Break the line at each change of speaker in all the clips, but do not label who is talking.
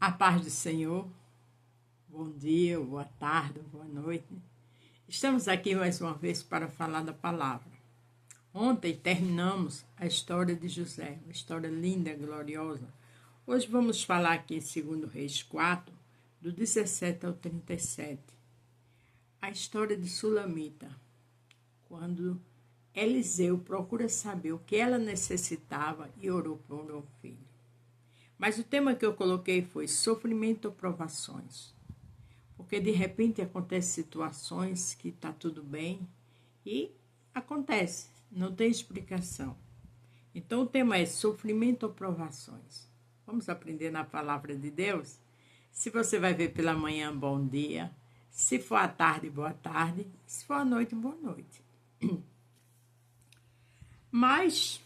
A paz do Senhor, bom dia, boa tarde, boa noite. Estamos aqui mais uma vez para falar da palavra. Ontem terminamos a história de José, uma história linda, gloriosa. Hoje vamos falar aqui em 2 Reis 4, do 17 ao 37. A história de Sulamita, quando Eliseu procura saber o que ela necessitava e orou por um filho. Mas o tema que eu coloquei foi sofrimento ou provações. Porque de repente acontecem situações que está tudo bem e acontece, não tem explicação. Então o tema é sofrimento ou provações. Vamos aprender na palavra de Deus? Se você vai ver pela manhã, bom dia. Se for à tarde, boa tarde. Se for à noite, boa noite. Mas,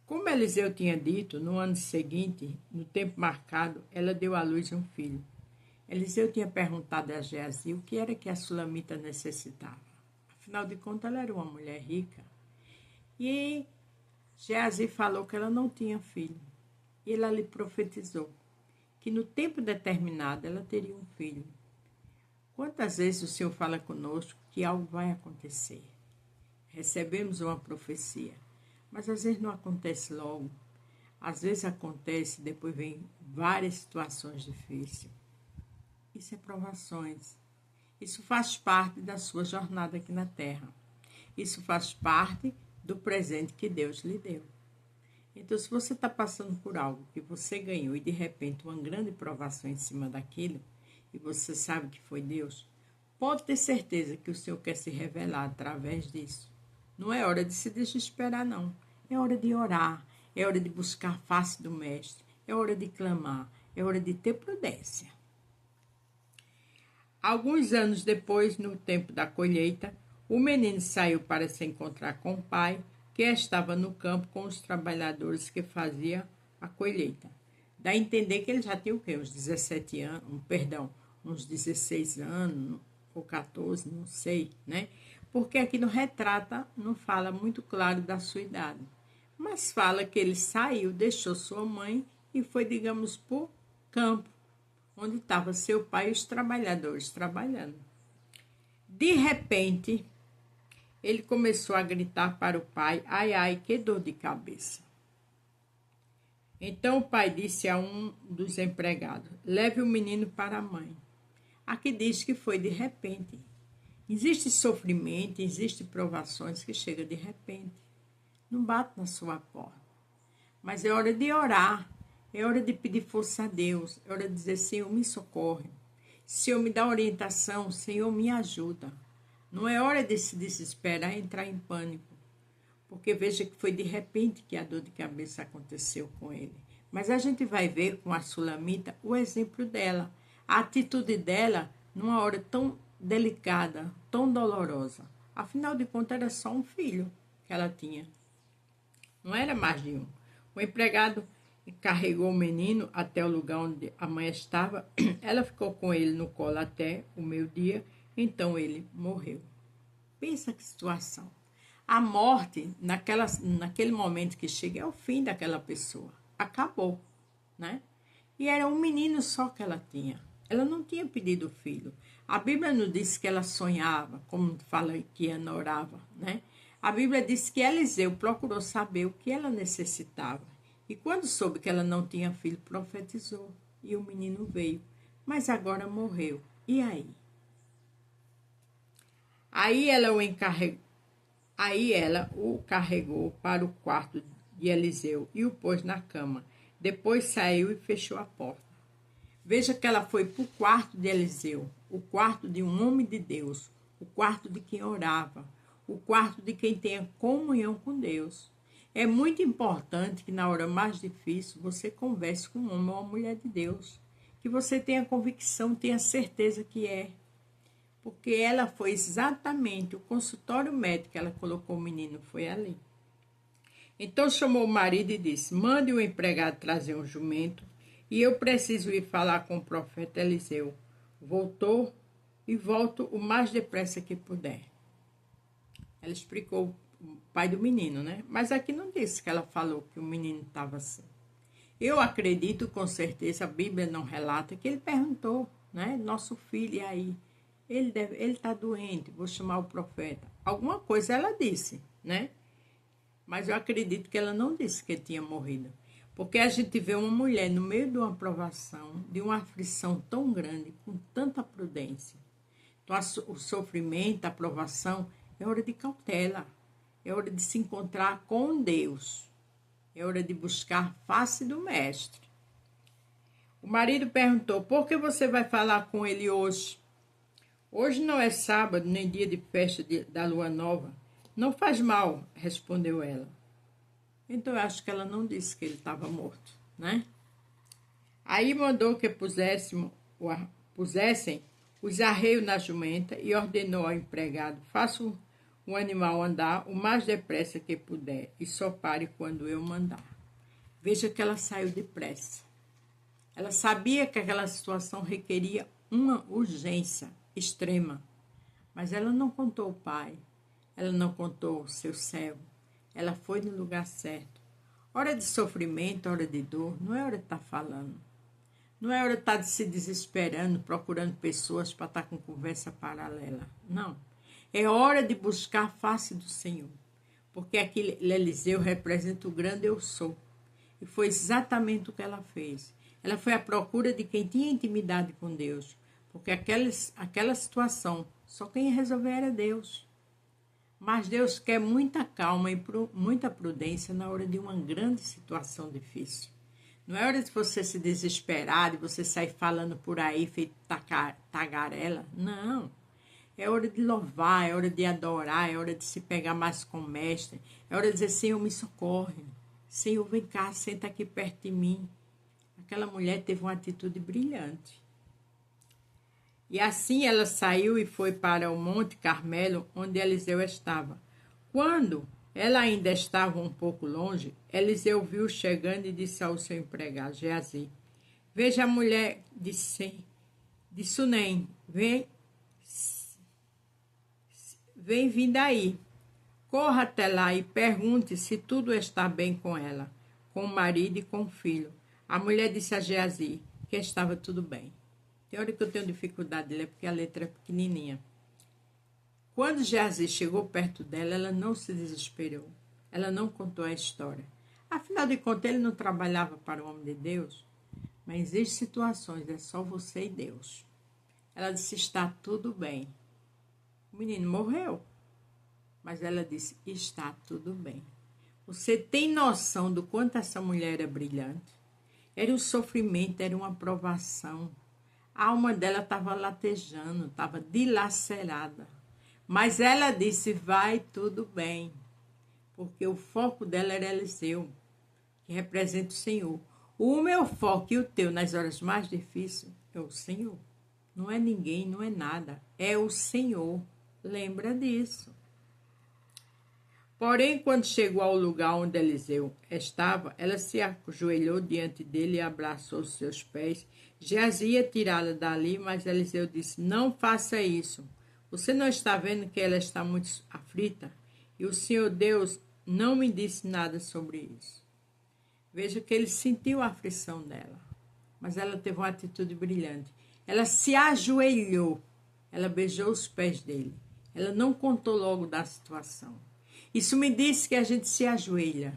como Eliseu tinha dito, no ano seguinte, no tempo marcado, ela deu à luz um filho. Eliseu tinha perguntado a Geazi o que era que a Sulamita necessitava. Afinal de contas, ela era uma mulher rica. E Geazi falou que ela não tinha filho. E ela lhe profetizou que no tempo determinado ela teria um filho. Quantas vezes o Senhor fala conosco que algo vai acontecer? Recebemos uma profecia, mas às vezes não acontece logo. Às vezes acontece e depois vem várias situações difíceis. Isso é provações. Isso faz parte da sua jornada aqui na Terra. Isso faz parte do presente que Deus lhe deu. Então, se você está passando por algo que você ganhou e de repente uma grande provação em cima daquilo, e você sabe que foi Deus, pode ter certeza que o Senhor quer se revelar através disso. Não é hora de se desesperar, não. É hora de orar, é hora de buscar a face do Mestre, é hora de clamar, é hora de ter prudência. Alguns anos depois, no tempo da colheita, o menino saiu para se encontrar com o pai, que estava no campo com os trabalhadores que faziam a colheita. Dá a entender que ele já tinha o quê? Uns 17 anos, uns 16 anos ou 14, não sei, né? Porque aqui não retrata, não fala muito claro da sua idade. Mas fala que ele saiu, deixou sua mãe e foi, digamos, para o campo, onde estava seu pai e os trabalhadores trabalhando. De repente, ele começou a gritar para o pai: ai, ai, que dor de cabeça. Então o pai disse a um dos empregados: leve o menino para a mãe. Aqui diz que foi de repente. Existe sofrimento, existe provações que chegam de repente. Não bate na sua porta. Mas é hora de orar, é hora de pedir força a Deus, é hora de dizer: Senhor, me socorre. Senhor, me dá orientação, Senhor, me ajuda. Não é hora de se desesperar e entrar em pânico. Porque veja que foi de repente que a dor de cabeça aconteceu com ele. Mas a gente vai ver com a Sulamita o exemplo dela. A atitude dela numa hora tão delicada, tão dolorosa. Afinal de contas, era só um filho que ela tinha. Não era mais de um. O empregado carregou o menino até o lugar onde a mãe estava. Ela ficou com ele no colo até o meio-dia. Então ele morreu. Pensa que situação. A morte, naquele momento que chega, é o fim daquela pessoa. Acabou, né? E era um menino só que ela tinha. Ela não tinha pedido filho. A Bíblia não disse que ela sonhava, como fala que Ana orava, né? A Bíblia diz que Eliseu procurou saber o que ela necessitava. E quando soube que ela não tinha filho, profetizou. E o menino veio. Mas agora morreu. E aí? Aí ela o carregou para o quarto de Eliseu e o pôs na cama. Depois saiu e fechou a porta. Veja que ela foi para o quarto de Eliseu, o quarto de um homem de Deus, o quarto de quem orava, o quarto de quem tem comunhão com Deus. É muito importante que na hora mais difícil você converse com um homem ou uma mulher de Deus, que você tenha convicção, tenha certeza que é. Porque ela foi exatamente o consultório médico que ela colocou o menino, foi ali. Então chamou o marido e disse: mande o empregado trazer um jumento e eu preciso ir falar com o profeta Eliseu. Voltou e volto o mais depressa que puder. Ela explicou o pai do menino, né? Mas aqui não disse que ela falou que o menino estava assim. Eu acredito, com certeza, a Bíblia não relata, que ele perguntou, né? Nosso filho, e aí? Ele está doente, vou chamar o profeta. Alguma coisa ela disse, né? Mas eu acredito que ela não disse que ele tinha morrido. Porque a gente vê uma mulher no meio de uma provação, de uma aflição tão grande, com tanta prudência. Então, o sofrimento, a provação, é hora de cautela. É hora de se encontrar com Deus. É hora de buscar a face do mestre. O marido perguntou, por que você vai falar com ele hoje? Hoje não é sábado, nem dia de festa da lua nova. Não faz mal, respondeu ela. Então eu acho que ela não disse que ele estava morto, né? Aí mandou que pusessem os arreios na jumenta e ordenou ao empregado, faça o animal andar o mais depressa que puder e só pare quando eu mandar. Veja que ela saiu depressa. Ela sabia que aquela situação requeria uma urgência extrema, mas ela não contou o pai, ela não contou o seu servo, ela foi no lugar certo. Hora de sofrimento, hora de dor, não é hora de estar falando. Não é hora de estar se desesperando, procurando pessoas para estar com conversa paralela. Não. É hora de buscar a face do Senhor. Porque aquele Eliseu representa o grande eu sou. E foi exatamente o que ela fez. Ela foi à procura de quem tinha intimidade com Deus. Porque aquela situação, só quem ia resolver era Deus. Mas Deus quer muita calma e muita prudência na hora de uma grande situação difícil. Não é hora de você se desesperar, de você sair falando por aí, feito tagarela. Não. É hora de louvar, é hora de adorar, é hora de se pegar mais com o mestre. É hora de dizer, Senhor, me socorre. Senhor, vem cá, senta aqui perto de mim. Aquela mulher teve uma atitude brilhante. E assim ela saiu e foi para o Monte Carmelo, onde Eliseu estava. Quando ela ainda estava um pouco longe, Eliseu viu chegando e disse ao seu empregado, Geazi, veja a mulher de Sunem, vem vindo aí. Corra até lá e pergunte se tudo está bem com ela, com o marido e com o filho. A mulher disse a Geazi que estava tudo bem. Tem hora que eu tenho dificuldade de ler porque a letra é pequenininha. Quando Geazi chegou perto dela, ela não se desesperou. Ela não contou a história. Afinal de contas, ele não trabalhava para o homem de Deus. Mas existem situações, é só você e Deus. Ela disse, está tudo bem. O menino morreu. Mas ela disse, está tudo bem. Você tem noção do quanto essa mulher era brilhante? Era um sofrimento, era uma provação. A alma dela estava latejando, estava dilacerada. Mas ela disse, vai tudo bem. Porque o foco dela era Eliseu, que representa o Senhor. O meu foco e o teu nas horas mais difíceis é o Senhor. Não é ninguém, não é nada. É o Senhor. Lembra disso. Porém, quando chegou ao lugar onde Eliseu estava, ela se ajoelhou diante dele e abraçou os seus pés. Geazi ia tirá-la dali, mas Eliseu disse, não faça isso. Você não está vendo que ela está muito aflita? E o Senhor Deus não me disse nada sobre isso. Veja que ele sentiu a aflição dela, mas ela teve uma atitude brilhante. Ela se ajoelhou, ela beijou os pés dele. Ela não contou logo da situação. Isso me diz que a gente se ajoelha.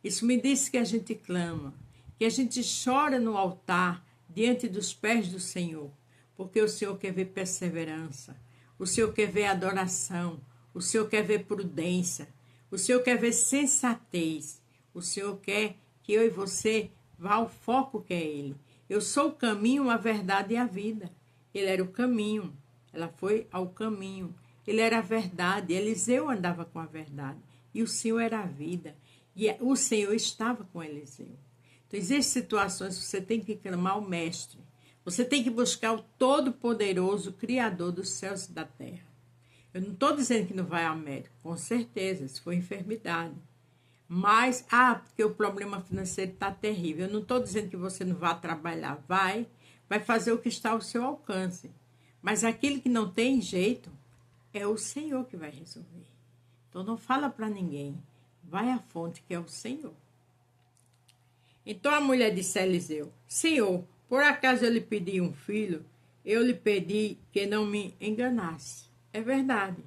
Isso me diz que a gente clama. Que a gente chora no altar, diante dos pés do Senhor. Porque o Senhor quer ver perseverança. O Senhor quer ver adoração. O Senhor quer ver prudência. O Senhor quer ver sensatez. O Senhor quer que eu e você vá ao foco que é Ele. Eu sou o caminho, a verdade e a vida. Ele era o caminho. Ela foi ao caminho. Ele era a verdade, Eliseu andava com a verdade. E o Senhor era a vida. E o Senhor estava com Eliseu. Então, existem situações que você tem que clamar ao Mestre. Você tem que buscar o Todo-Poderoso, Criador dos céus e da terra. Eu não estou dizendo que não vai ao médico, com certeza, se for enfermidade. Mas, porque o problema financeiro está terrível. Eu não estou dizendo que você não vá trabalhar. Vai fazer o que está ao seu alcance. Mas aquilo que não tem jeito, é o Senhor que vai resolver. Então não fala para ninguém. Vai à fonte que é o Senhor. Então a mulher disse a Eliseu: Senhor, por acaso eu lhe pedi um filho? Eu lhe pedi que não me enganasse. É verdade.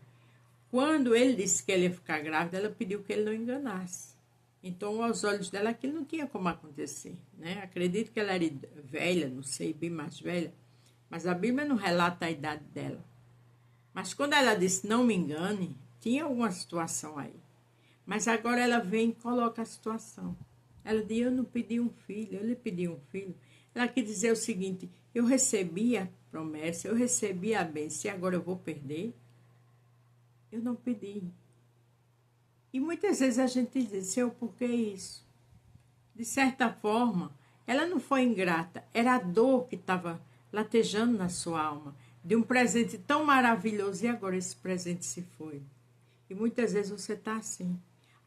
Quando ele disse que ele ia ficar grávida, ela pediu que ele não enganasse. Então, aos olhos dela, aquilo não tinha como acontecer, né? Acredito que ela era velha, não sei, bem mais velha, mas a Bíblia não relata a idade dela. Mas quando ela disse, não me engane, tinha alguma situação aí. Mas agora ela vem e coloca a situação. Ela diz, eu não pedi um filho, eu lhe pedi um filho. Ela quer dizer o seguinte, eu recebi a promessa, eu recebi a bênção, e agora eu vou perder? Eu não pedi. E muitas vezes a gente diz, Senhor, por que isso? De certa forma, ela não foi ingrata, era a dor que estava latejando na sua alma, de um presente tão maravilhoso, e agora esse presente se foi. E muitas vezes você está assim,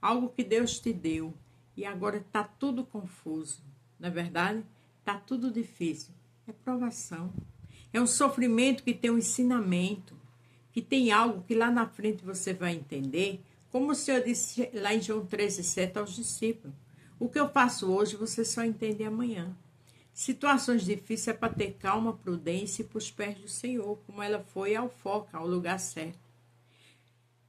algo que Deus te deu, e agora está tudo confuso, não é verdade? Está tudo difícil. É provação. É um sofrimento que tem um ensinamento, que tem algo que lá na frente você vai entender, como o Senhor disse lá em João 13:7 aos discípulos. O que eu faço hoje, você só entende amanhã. Situações difíceis é para ter calma, prudência e para os pés do Senhor, como ela foi ao foco, ao lugar certo.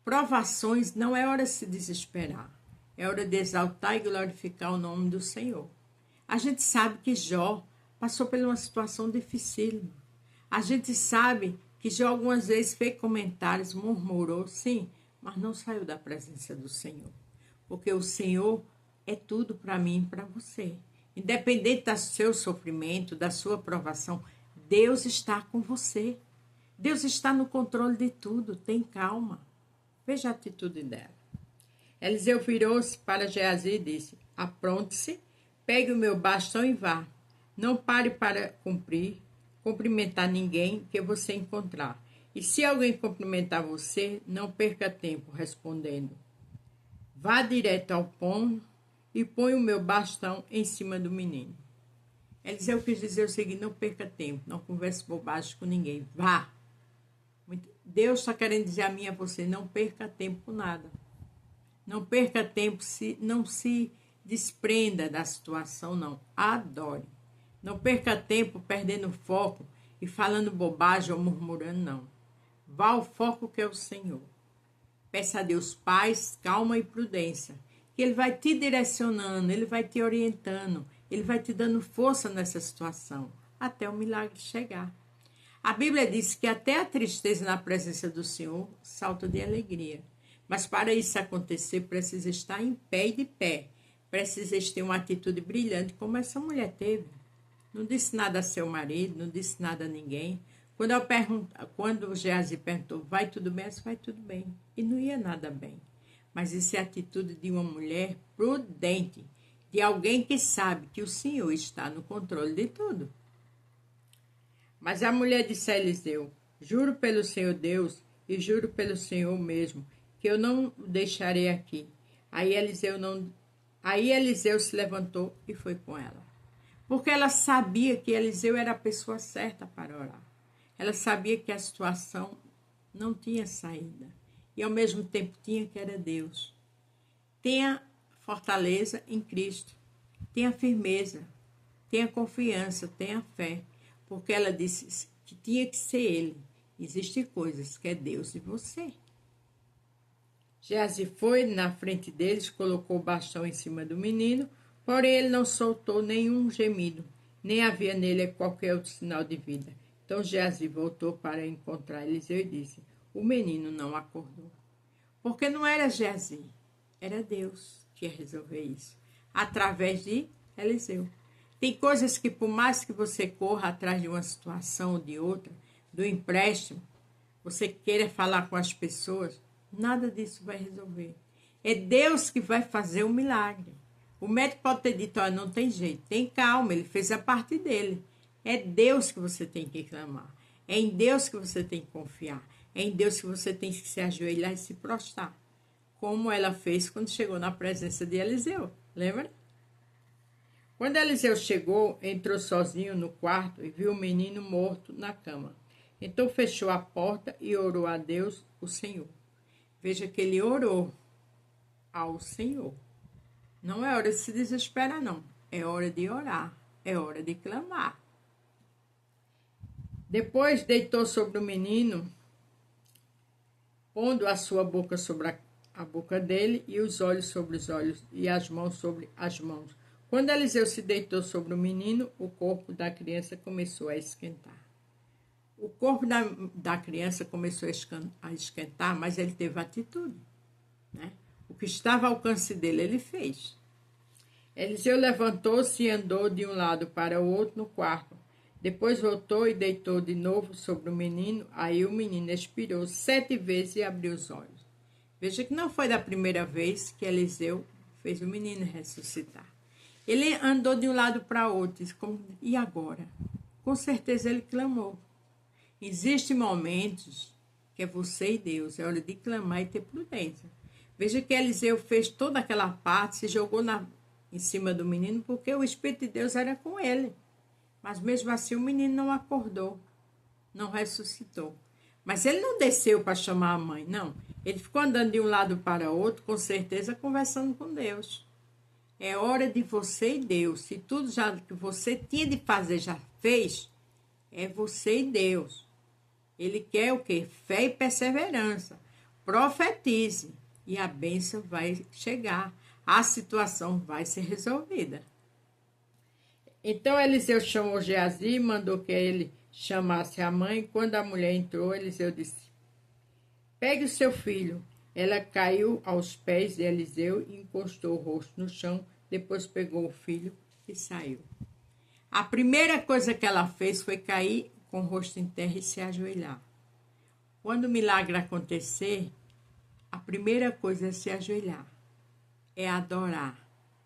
Provações não é hora de se desesperar. É hora de exaltar e glorificar o nome do Senhor. A gente sabe que Jó passou por uma situação difícil. A gente sabe que Jó algumas vezes fez comentários, murmurou, sim, mas não saiu da presença do Senhor. Porque o Senhor é tudo para mim e para você. Independente do seu sofrimento, da sua provação, Deus está com você. Deus está no controle de tudo. Tem calma. Veja a atitude dela. Eliseu virou-se para Geazi e disse, apronte-se, pegue o meu bastão e vá. Não pare para cumprimentar ninguém que você encontrar. E se alguém cumprimentar você, não perca tempo respondendo. Vá direto ao ponto e põe o meu bastão em cima do menino. Eliseu quis dizer o seguinte, não perca tempo, não converse bobagem com ninguém, vá. Deus está querendo dizer a mim e a você, não perca tempo com nada. Não perca tempo, não se desprenda da situação, não. Adore. Não perca tempo perdendo foco e falando bobagem ou murmurando, não. Vá ao foco que é o Senhor. Peça a Deus paz, calma e prudência. Que Ele vai te direcionando, Ele vai te orientando, Ele vai te dando força nessa situação, até o milagre chegar. A Bíblia diz que até a tristeza na presença do Senhor salta de alegria. Mas para isso acontecer, precisa estar em pé e de pé. Precisa ter uma atitude brilhante, como essa mulher teve. Não disse nada a seu marido, não disse nada a ninguém. Quando o Geazi perguntou, vai tudo bem? Ela disse, vai tudo bem. E não ia nada bem. Mas isso é a atitude de uma mulher prudente, de alguém que sabe que o Senhor está no controle de tudo. Mas a mulher disse a Eliseu, juro pelo Senhor Deus e juro pelo Senhor mesmo, que eu não o deixarei aqui. Aí Eliseu se levantou e foi com ela. Porque ela sabia que Eliseu era a pessoa certa para orar. Ela sabia que a situação não tinha saída. E ao mesmo tempo tinha que era Deus. Tenha fortaleza em Cristo. Tenha firmeza. Tenha confiança. Tenha fé. Porque ela disse que tinha que ser Ele. Existem coisas que é Deus e você. Geazi foi na frente deles, colocou o bastão em cima do menino, porém ele não soltou nenhum gemido, nem havia nele qualquer outro sinal de vida. Então Geazi voltou para encontrar Eliseu e disse, o menino não acordou. Porque não era Geazi, era Deus que ia resolver isso, através de Eliseu. Tem coisas que por mais que você corra atrás de uma situação ou de outra, do empréstimo, você queira falar com as pessoas, nada disso vai resolver. É Deus que vai fazer o milagre. O médico pode ter dito, olha, não tem jeito, tem calma, ele fez a parte dele. É Deus que você tem que clamar. É em Deus que você tem que confiar. É em Deus que você tem que se ajoelhar e se prostrar. Como ela fez quando chegou na presença de Eliseu. Lembra? Quando Eliseu chegou, entrou sozinho no quarto e viu o menino morto na cama. Então fechou a porta e orou a Deus, o Senhor. Veja que ele orou ao Senhor. Não é hora de se desesperar, não. é hora de orar, é hora de clamar. Depois deitou sobre o menino, pondo a sua boca sobre a boca dele e os olhos sobre os olhos e as mãos sobre as mãos. Quando Eliseu se deitou sobre o menino, o corpo da criança começou a esquentar. O corpo da criança começou a esquentar, mas ele teve atitude, né? O que estava ao alcance dele, ele fez. Eliseu levantou-se e andou de um lado para o outro no quarto. Depois voltou e deitou de novo sobre o menino. Aí o menino expirou 7 vezes e abriu os olhos. Veja que não foi da primeira vez que Eliseu fez o menino ressuscitar. Ele andou de um lado para o outro. E agora? Com certeza ele clamou. Existem momentos que é você e Deus. É hora de clamar e ter prudência. Veja que Eliseu fez toda aquela parte, se jogou em cima do menino, porque o Espírito de Deus era com ele. Mas mesmo assim o menino não acordou, não ressuscitou. Mas ele não desceu para chamar a mãe, não. Ele ficou andando de um lado para o outro, com certeza conversando com Deus. É hora de você e Deus. Se tudo já que você tinha de fazer já fez, é você e Deus. Ele quer o quê? Fé e perseverança. Profetize e a bênção vai chegar. A situação vai ser resolvida. Então Eliseu chamou Geazi e mandou que ele chamasse a mãe. Quando a mulher entrou, Eliseu disse: pegue o seu filho. Ela caiu aos pés de Eliseu e encostou o rosto no chão. Depois pegou o filho e saiu. A primeira coisa que ela fez foi cair com o rosto em terra e se ajoelhar. Quando o milagre acontecer, a primeira coisa é se ajoelhar, é adorar,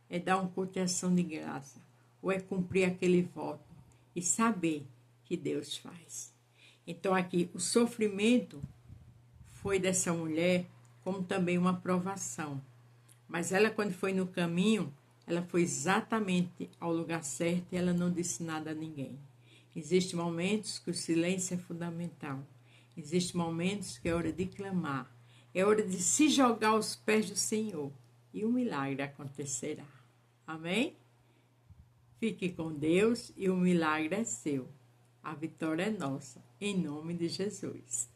é dar uma culto de ação de graça, ou é cumprir aquele voto e saber que Deus faz. Então aqui, o sofrimento foi dessa mulher como também uma provação. Mas ela, quando foi no caminho, ela foi exatamente ao lugar certo e ela não disse nada a ninguém. Existem momentos que o silêncio é fundamental. Existem momentos que é hora de clamar. É hora de se jogar aos pés do Senhor. E o milagre acontecerá. Amém? Fique com Deus e o milagre é seu. A vitória é nossa. Em nome de Jesus.